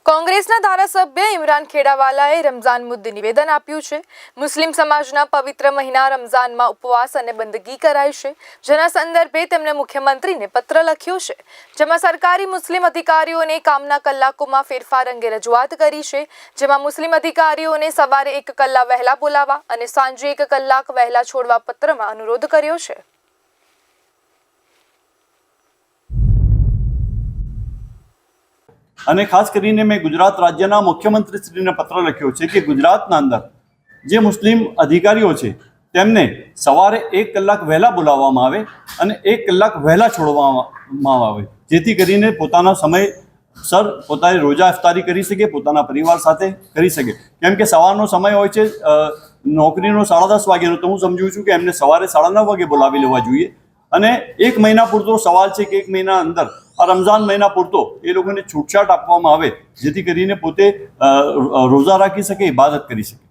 કોંગ્રેસના ધારાસભ્ય ઇમરાન ખેડાવાલાએ રમઝાન મુદ્દે નિવેદન આપ્યું છે। મુસ્લિમ સમાજના પવિત્ર મહિના રમઝાનમાં ઉપવાસ અને બંદગી કરાય છે, જેના સંદર્ભે તેમણે મુખ્યમંત્રીને પત્ર લખ્યો છે, જેમાં સરકારી મુસ્લિમ અધિકારીઓને કામના કલાકોમાં ફેરફાર અંગે રજૂઆત કરી છે, જેમાં મુસ્લિમ અધિકારીઓને સવારે 1 કલાક વહેલા બોલાવવા અને સાંજે 1 કલાક વહેલા છોડવા પત્રમાં અનુરોધ કર્યો છે। અને ખાસ કરીને મેં ગુજરાત રાજ્યના મુખ્યમંત્રીશ્રીને પત્ર લખ્યો છે કે ગુજરાતના અંદર જે મુસ્લિમ અધિકારીઓ છે તેમને સવારે 1 કલાક વહેલા બોલાવવામાં આવે અને 1 કલાક વહેલા છોડવામાં આવે, જેથી કરીને પોતાના સમયસર પોતાની રોજા ઇફતારી કરી શકે, પોતાના પરિવાર સાથે કરી શકે। કેમ કે સવારનો સમય હોય છે નોકરીનો 10:30 વાગ્યાનો, તો હું સમજુ છું કે એમને સવારે 9:30 વાગે બોલાવી લેવા જોઈએ। અને 1 મહિના પૂરતો સવાલ છે કે 1 મહિના અંદર આ રમઝાન મહિના પૂરતો એ લોકોને છૂટછાટ આપવામાં આવે, જેથી કરીને પોતે રોજા રાખી શકે, ઇબાદત કરી શકે।